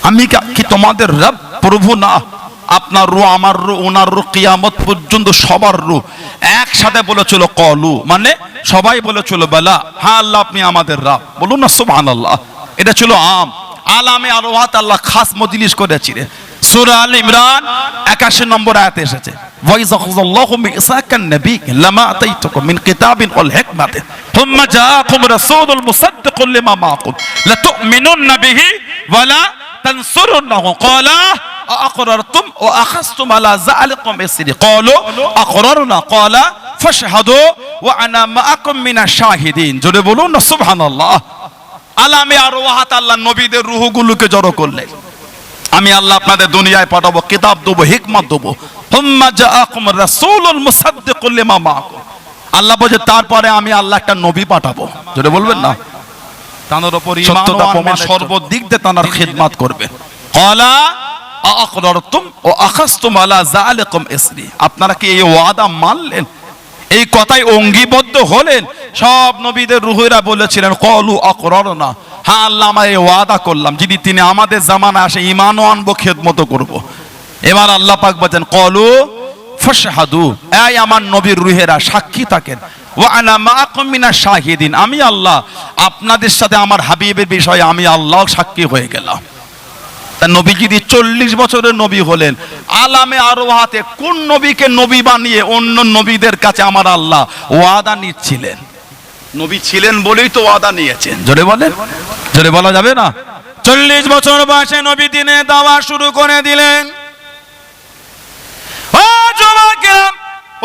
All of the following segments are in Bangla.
আমি কি তোমাদের রব প্রভু না? আপনার রূহ, আমার রূহ, ওনার রূহ, কিয়ামত পর্যন্ত সবার রূহ একসাথে বলেছিল কলু, মানে সবাই বলেছিল বালা, হ্যাঁ আল্লাহ আপনি আমাদের রব। বলুন না সুবহানাল্লাহ। এটা ছিল আলামে আরওয়াত, আল্লাহ খাস মজলিস করেছিলেন। সূরা আল ইমরান 81 নম্বর আয়াতে এসেছে, ওয়াইযা খাযাল্লাহু মিসাকান নবী লামা আতাইতুকুম মিন কিতাবিন ওয়াল হিকমাতি থুম্মা জাআকুম রাসূলুন মুসাদ্দিকুন লিমা মাআকুম লাতু'মিনুন্না বিহি ওয়া লা তানসুরুন্নাহু ক্বালা আ'আকরারতুম ওয়া আখাযতুম আলা যালিকুম ইসরি ক্বালু আ'আকরারনা ক্বালা ফাশহাদু ওয়া আনা মাআকুম মিনাশ শাহিদিন। জোরে বলুন না সুবহানাল্লাহ। আলামে আরওয়াত, আল্লাহ নবীদের রূহগুলোকে জড়ো করলেন। আমি আল্লাহ আপনাদের দুনিয়ায় পাঠাবো, কিতাব দেবো, হিকমত দেবো। হুম্মা জাআকুম রাসূলুন মুসাদ্দিকুন লিমা মাআকুম। আল্লাহ বলে তারপরে আমি আল্লাহ একটা নবী পাঠাবো। যেটা বলবেন না, তার উপর ঈমান ও প্রমাণ সর্বদিক দিয়ে তার খিদমত করবে। ক্বালা আ'আকরারতুম ওয়া আখাযতুম আলা যালিকুম ইসরি। আপনারা কি এই ওয়াদা মানলেন? এই কথাই অঙ্গীবদ্ধ হলেন? সব নবীদের রূহেরা বলেছিলেন ক্বালু আ'আকরারনা, হ্যাঁ আল্লাহ আমরা এই ওয়াদা করলাম, যদি তিনি আমাদের জামানায় আসে ঈমানও আনবো, খিদমতও করব। এবার আল্লাহ পাক বলেন ক্বালু ফাশহাদু, এই আমার নবীর রূহেরা সাক্ষী থাকেন, ওয়া আনা মাআকুম মিনাশ শাহিদিন, আমি আল্লাহ আপনাদের সাথে আমার হাবিবের বিষয়ে আমি আল্লাহ সাক্ষী হয়ে গেলাম। তা নবী যদি 40 বছরের নবী হলেন, আলামে আরওয়াতে কোন নবীকে নবী বানিয়ে অন্য নবীদের কাছে আমার আল্লাহ ওয়াদা নিচ্ছিলেন? নবী ছিলেন বলেই তো ওয়াদা নিয়েছেন। জোরে বলেন, জোরে বলা যাবে না? 40 বছর বয়সে নবী দিনে দাওয়া শুরু করে দিলেন। ও যুবকেরা,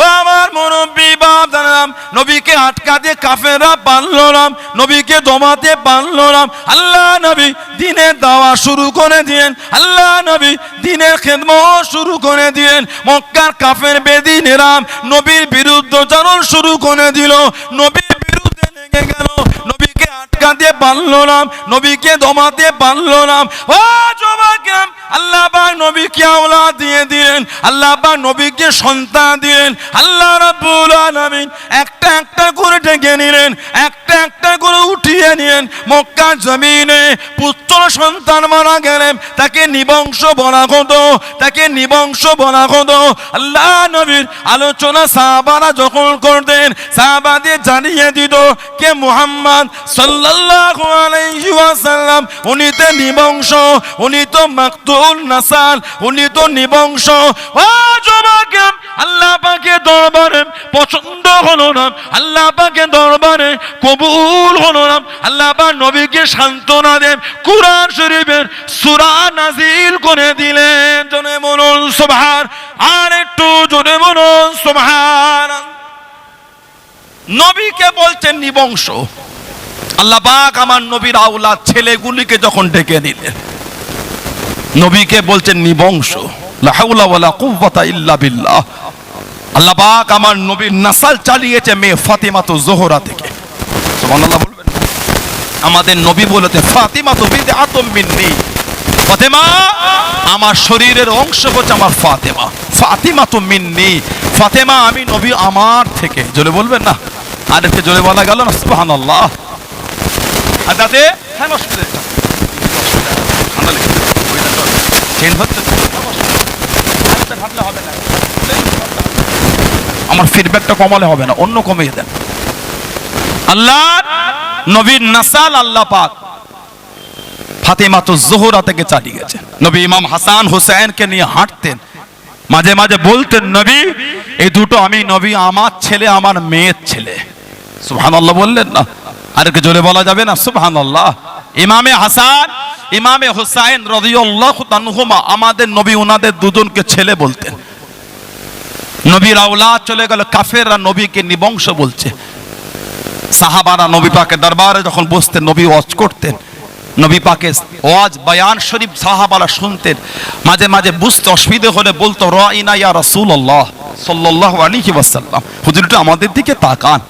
ও আমার মুরব্বি বাপ জানাম, নবীকে আটকাতে কাফেররা পারলো না, নবীকে দমাতে পারলো না। আল্লাহ নবী দিনের দাওয়া শুরু করে দিলেন, আল্লাহ নবী দিনের খেদমত শুরু করে দিলেন। মক্কার কাফের বেদিনেরা নবীর বিরুদ্ধচারণ শুরু করে দিল, নবীর বিরুদ্ধে লেগে গেল, নবীকে আটকাতে পারলো না, নবীকে দমাতে পারলো না। ও যুবকেরা, আল্লাহ পাক নবীকে আওলাদ দিয়ে দিলেন, আল্লাহ পাক নবীকে সন্তান দিলেন। আল্লাহ রাব্বুল আলামিন একটা একটা করে ডেকে নিলেন, একটা একটা করে উঠিয়ে নিলেন। মক্কার জমিনে পুত্র সন্তান মারা গেলেন, তাকে নিবংশ বলা হতো, তাকে নিবংশ বলা হতো। আল্লাহ নবীর আলোচনা সাহাবারা যখন করতেন, সাহাবাদের জানিয়ে দিত কে মুহাম্মদ সাল্লাল্লাহু আলাইহি ওয়াসাল্লাম, উনি তো নিবংশ, উনি তো মাকতুল নাসাল, উনি তো নিবংশ। ও যুবক, আল্লাহ পাকের দরবারে পছন্দ হলো না, আল্লাহ পাকের দরবারে কবুল হলো না। আল্লাহ পাক নবীকে সান্ত্বনা দেন, কুরআন শরীফের সূরা নাজিল করে দিলেন। জোরে বলুন সুবহান, আর একটু জোরে বলুন সুবহান। নবীকে বলছেন নিবংশ। আল্লাহ পাক আমার নবীর আওলাদ ছেলেগুলিকে যখন ডেকে দিলেন, নবীকে বলছেন নিবংশ। লা হাওলা ওয়ালা কুওয়াতা ইল্লা বিল্লাহ। আল্লাহ পাক আমার নবীর নাসাল চালিয়েছে মেয়ে ফাতিমা তো জোহরা থেকে। সুবহানাল্লাহ বলবেন। আমাদের নবী বলেছে ফাতিমা তো বিদআতুম মিন্নি, ফাতিমা আমার শরীরের অংশ হচ্ছে আমার ফাতিমা, ফাতিমা তো মিন্নি, ফাতিমা আমি নবী আমার থেকে। জোরে বলবেন না? আর একটু জোরে বলা গেল না? সুবহানাল্লাহ। আর তাতে হ্যাঁ অসুবিধা ঠান্ডা লেগে চেঞ্জ হচ্ছে, হবে না, আমার ফিডব্যাকটা কমালে হবে না, অন্য কমিয়ে দেন। আল্লাহ নবীর নাসাল আল্লাহ পাক ফাতিমা তো জোহরা থেকে চালিয়ে গেছে। নবী ইমাম হাসান হুসাইনকে নিয়ে হাঁটতেন, মাঝে মাঝে বলতেন নবী এই দুটো আমি নবী আমার ছেলে, আমার মেয়ের ছেলে। সুবহানাল্লাহ বললেন না? আর কি জোরে বলা যাবে না? সুবহানাল্লাহ। ইমামে হাসান, ইমামে হুসাইন রাদিয়াল্লাহু তাআলা আমাদের নবী ওনাদের দুজনকে ছেলে বলতেন। নবীর আওলাদ চলে গেল, কাফেররা নবীকে নিবংশ বলছে। সাহাবারা নবী পাকের দরবারে যখন বসতেন, নবী ওয়াজ করতেন, নবী পাকের ওয়াজ বয়ান শরীফ সাহাবারা শুনতেন। মাঝে মাঝে বুঝতে অসুবিধা হলে বলতো রাইনা ইয়া রাসূলুল্লাহ সাল্লাল্লাহু আলাইহি ওয়াসাল্লাম, হুজুর একটু আমাদের দিকে তাকান,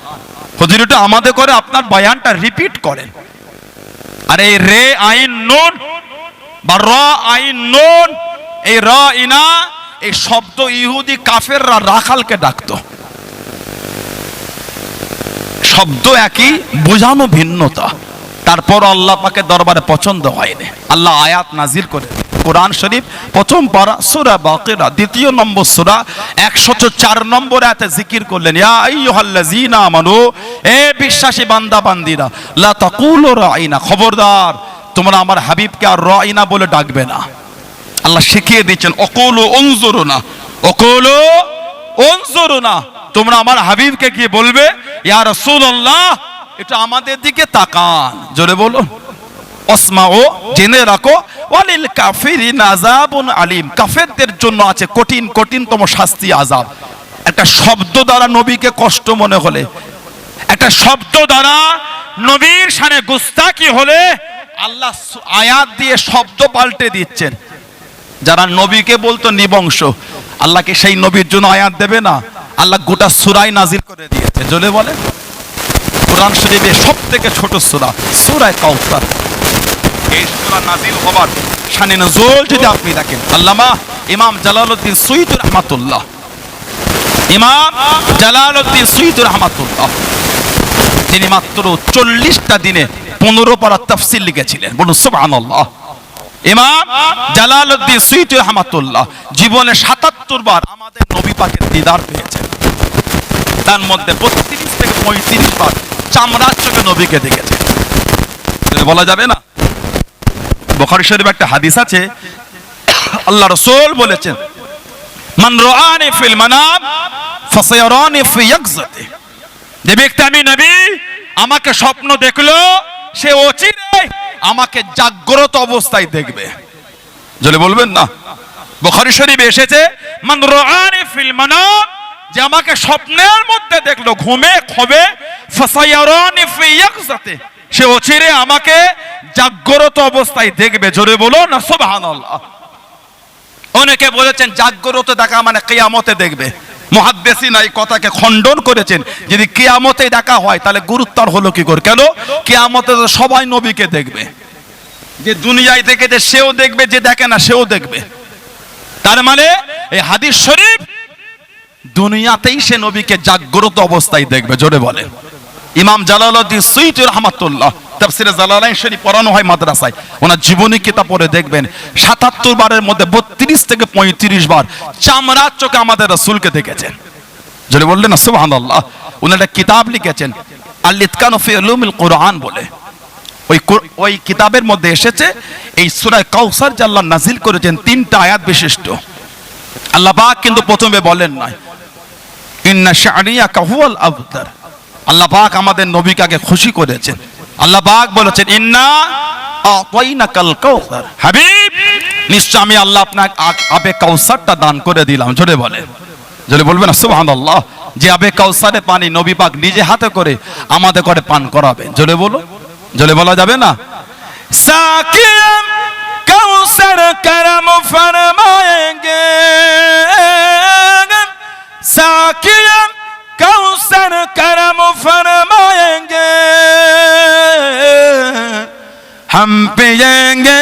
হুজুর একটু আমাদের করে আপনার বয়ানটা রিপিট করেন। আরে রে আইন নুন বা র আইন নুন, এই রাইনা এই শব্দ ইহুদি কাফেররা রাখালকে ডাকতো। শব্দ একই, বোঝানো ভিন্নতা। তারপর আল্লাহ পাকের দরবারে পছন্দ হয়নি, আল্লাহ আয়াত নাজিল করে কোরআন শরীফ প্রথম পারা সূরা বাকিরা দ্বিতীয় নম্বর সূরা 104 নম্বর আয়াতে জিকির করলেন, ইয়া আইয়ুহাল্লাযীনা আমানু, এ বিশ্বাসী বান্দা বান্দিরা, লা তাকুলু রাইনা, খবরদার তোমরা আমার হাবিবকে আর রাইনা বলে ডাকবে না। আল্লাহ শিখিয়ে দিচ্ছেন অকুলু উনজুরুনা, অকুলু উনজুরুনা, তোমরা আমার হাবিবকে কি বলবে, ইয়া রাসূলুল্লাহ এটা আমাদের দিকে তাকান। জোরে বলো, ওয়াসমাউ, জেনে রাখো, ওয়ালিল কাফিরিনা আযাবুন আলীম, কাফেরদের জন্য আছে কঠিন কঠিনতম শাস্তি, আযাব। একটা শব্দ দ্বারা নবীকে কষ্ট মনে হলে, একটা শব্দ দ্বারা নবীর শানে গুস্তাখি হলে আল্লাহ আয়াত দিয়ে শব্দ পাল্টে দিচ্ছেন। যারা নবীকে বলতো নিবংশ, আল্লাহকে সেই নবীর জন্য আয়াত দেবে না? আল্লাহ গোটা সূরাই নাজিল করে দিয়েছে। জোরে বলে, কোরআন শরীফের সবথেকে ছোট সূরা সূরা কাউসার। এই সূরা নাজিল হবার শানে নজুল যদি আপনি দেখেন, আল্লামা ইমাম জালালউদ্দিন সুয়ুতী রাহমাতুল্লাহ, ইমাম জালালউদ্দিন সুয়ুতী রাহমাতুল্লাহ, তিনি মাত্র 40টা দিনে 15 পারা তাফসীর লিখেছিলেন। বলুন সুবহানাল্লাহ। ইমাম জালালউদ্দিন সুয়ুতী রাহমাতুল্লাহ জীবনে 77 বার আমাদের নবী পাকের দিদার পেয়েছেন। তার মধ্যে 32 থেকে 35 বার চামড়ার চোখে নবীকে দেখেছেন। বলা যাবে না? বুখারী শরীফে একটা হাদিস আছে, আল্লাহ রাসূল বলেছেন, মান রাআনি ফিল মানাম ফাসায়ারানি ফি ইয়াকযাতি, যে ব্যক্তি আমি নবী আমাকে স্বপ্ন দেখলো সে অচিরে আমাকে জাগ্রত অবস্থায় দেখবে। জলে বলবেন না? বুখারী শরীফে এসেছে, মান রাআনি ফিল মানাম, যে আমাকে স্বপ্নের মধ্যে দেখলো, ঘুমে খবে, ফাসায়ারানি ফি ইয়াকযাতি, সে অচিরে আমাকে জাগ্রত অবস্থায় দেখবে। জোরে বলো না সুবহানাল্লাহ। অনেকে বলেছেন জাগ্রত দেখা মানে কিয়ামতে দেখবে। মুহাদ্দিসিন এই কথাকে খণ্ডন করেছেন, যদি কিয়ামতে দেখা হয় তাহলে গুরুত্ব হলো কি করে? কেন? কিয়ামতে তো সবাই নবীকে দেখবে, যে দুনিয়ায় দেখেছে সেও দেখবে, যে দেখে না সেও দেখবে। তার মানে এই হাদিস শরীফ দুনিয়াতেই সে নবীকে জাগ্রত অবস্থায় দেখবে। জোরে বলে। ইমাম জালালউদ্দিন সুয়ুতী রাহমাতুল্লাহ তাফসীরে জালালাইন শরীফ পড়ানো হয় মাদ্রাসায়, ওনার জীবনী কিতাব পড়ে দেখবেন 77 বারের মধ্যে 32 থেকে 35 বার চামড়ার চোখে আমাদের রাসূলকে দেখেছেন। যদি বললেন না সুবহানাল্লাহ। উনি একটা কিতাব লিখেছেন আল-ইতকানু ফি উলুমিল কুরআন বলে, ওই কিতাবের মধ্যে এসেছে এই সূরা কাউসার যে আল্লাহ নাজিল করেছেন 3টা আয়াত বিশিষ্ট। আল্লাহ পাক কিন্তু প্রথমে বলেন নাই ইন্না শা'রিয়াকা হুয়াল আবতার, আল্লাহ পাক আমাদের নবীকে আগে খুশি করেছেন। আল্লাহ পাক বলেছেন ইন্না আতাইনাকাল কাউসার, হাবিব নিশ্চয় আমি আল্লাহ আপনাকে আবে কাউসারটা দান করে দিলাম। জোরে বলেন, জোরে বলবেন না সুবহানাল্লাহ। যে আবে কাউসারে পানি নবী পাক নিজে হাতে করে আমাদের করে পান করাবেন। জোরে বলো, জোরে বলা যাবে না? সাকিয়াম কাউসার করম ফরমায়েঙ্গে, সাকিয়াম কাউসার करम फरमाएंगे, हम पिएंगे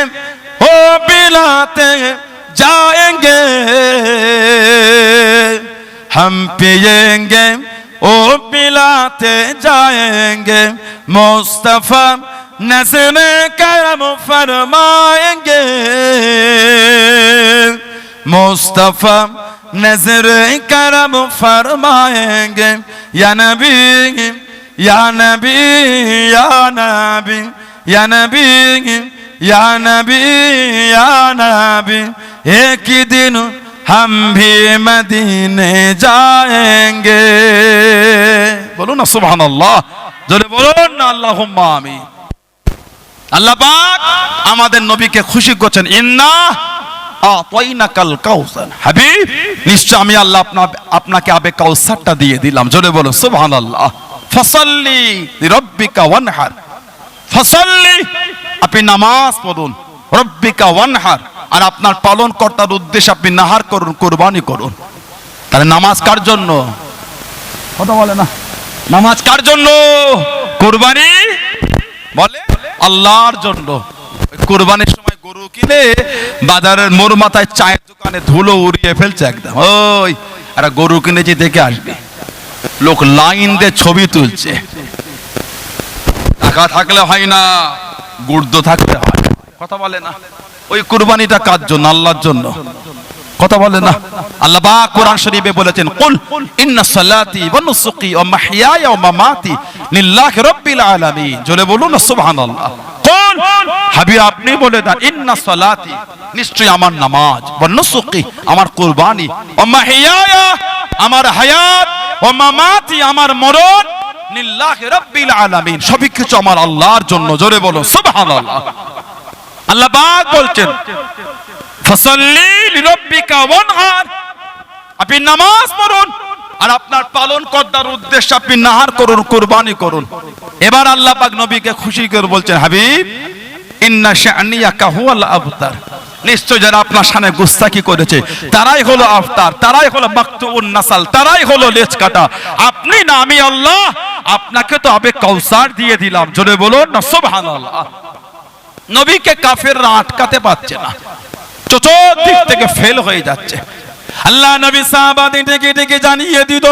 ओ पिलाते जाएंगे, हम पिएंगे ओ पिलाते जाएंगे, मुस्तफा नज़र करम फरमाएंगे, मुस्तफा नजर करम फरमाएंगे, या नबी या नबी या नबी या नबी या नबी या नबी, एक दिन हम भी मदीने जाएंगे। बोलो ना सुबहानाल्लाह, जोरे बोलो ना अल्लाहुम्मा आमीन। আল্লাহ পাক আমাদের নবীকে খুশি করছেন, ইন্না আতাইনাকাল কাউসার, হাবিব নিশ্চয় আমি আল্লাহ আপনাকে আবে কাউসারটা দিয়ে দিলাম। জোরে বলো সুবহানাল্লাহ। ফাসাল্লি লিরাব্বিকা ওয়ানহার, ফাসাল্লি আপনি নামাজ পড়ুন, রব্বিকা ওয়ানহার আর আপনার পালন কর্তার উদ্দেশ্যে আপনি নাহার করুন, কুরবানি করুন। তাহলে নামাজ কার জন্য? কথা বলে না, নামাজ কার জন্য? কুরবানি বলে আল্লাহর জন্য। কুরবানির সময় গরু কিনে বাজারের মোড় মাথায় চায়ের দোকানে ধুলো উড়িয়ে ফেলছে একদম। ওই একটা গরু কিনেছি দেখে আসবে, লোক লাইন দিয়ে ছবি তুলছে, টাকা টাকা থাকলে হয় না, গুর্দ থাকতে হয়। কথা বলে না? ওই কুরবানিটা কার জন্য? আল্লাহর জন্য। কথা বলে না? আল্লাহ পাক কোরআন শরীফে বলেছেন, কুল ইন্না সালাতি ওয়া নুসুকি ওয়া মাহইয়ায়া ওয়া মামাতি লিল্লাহি রাব্বিল আলামিন। জোরে বলুন না সুবহানাল্লাহ। কুল, হাবিব আপনি বলে দেন, ইন্না সালাতি, নিশ্চয়ই আমার নামাজ, ওয়া নুসুকি, আমার কুরবানি, ওয়া মাহইয়ায়া, আমার হায়াত, ওয়া মামাতি, আমার মরণ, লিল্লাহি রাব্বিল আলামিন, সবই কিছু আমার আল্লাহর জন্য। জোরে বলুন সুবহানাল্লাহ। আল্লাহ পাক বলছেন, ফাসাল্লি লিরাব্বিকা ওয়ানহার, আপনি নামাজ পড়ুন আর আপনার পালন কর্তার উদ্দেশ্যে আপনি নাহার করুন, কুরবানি করুন। এবার আল্লাহ পাক নবীকে খুশি করে বলছেন, হাবিব ইন্না শানিয়াকা হুয়াল আবতার, নিশ্চয় যারা আপনার সামনে গুস্তাখি করেছে তারাই হলো আফতার, তারাই হলো মাকতুউন নাসাল, তারাই হলো লেজ কাটা। আপনি না, আমি আল্লাহ আপনাকে তো আবে কাউসার দিয়ে দিলাম। জোরে বলুন না সুবহানাল্লাহ। নবীকে কাফেররা আটকাতে পারছে না, চতুর্দিক থেকে ফেল হয়ে যাচ্ছে। আল্লাহ নবী সাহাবাদের ডেকে ডেকে জানিয়ে দিত,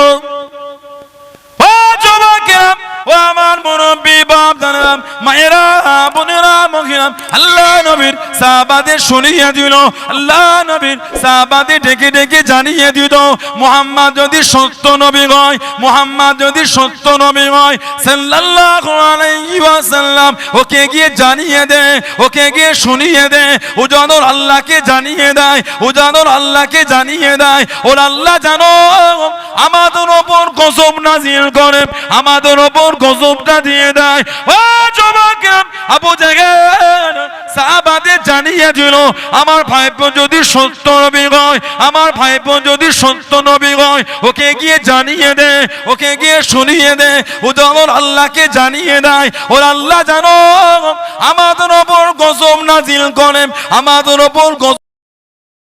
ও যুবকেরা, ও আমার মুরব্বী বাপ দাদারা, মায়েরা, বোনেরা, মহিলা, আল্লাহ নবীর সাহাবাদের শুনিয়ে দিল। আল্লাহ নবীর সাহাবাদের ডেকে ডেকে জানিয়ে দিত, মুহাম্মদ যদি সত্য নবী হয়, মুহাম্মদ যদি সত্য নবী হয়, সাল্লাল্লাহু আলাইহি ওয়াসাল্লাম ওকে গিয়ে জানিয়ে দে, ওকে গিয়ে শুনিয়ে দে। ও যেন আল্লাহকে জানিয়ে দেয়, ও যেন আল্লাহকে জানিয়ে দেয়। ওর আল্লাহ জানো আমাদের ওপর গজব নাজিল করে, আমাদের ওপর গজবটা দিয়ে দেয়। ও যুবকেরা, আবু জাহেল সাহাবাদের জানিয়ে দিল, আমার ভাইপো যদি সত্য নবী হয়, আমার ভাইপো যদি সত্য নবী হয়, ওকে গিয়ে জানিয়ে দে, ওকে গিয়ে শুনিয়ে দে। ও যেন আল্লাহকে জানিয়ে দেয়। ওর আল্লাহ জানো আমাদের ওপর গজব নাজিল করে, আমাদের ওপর গজব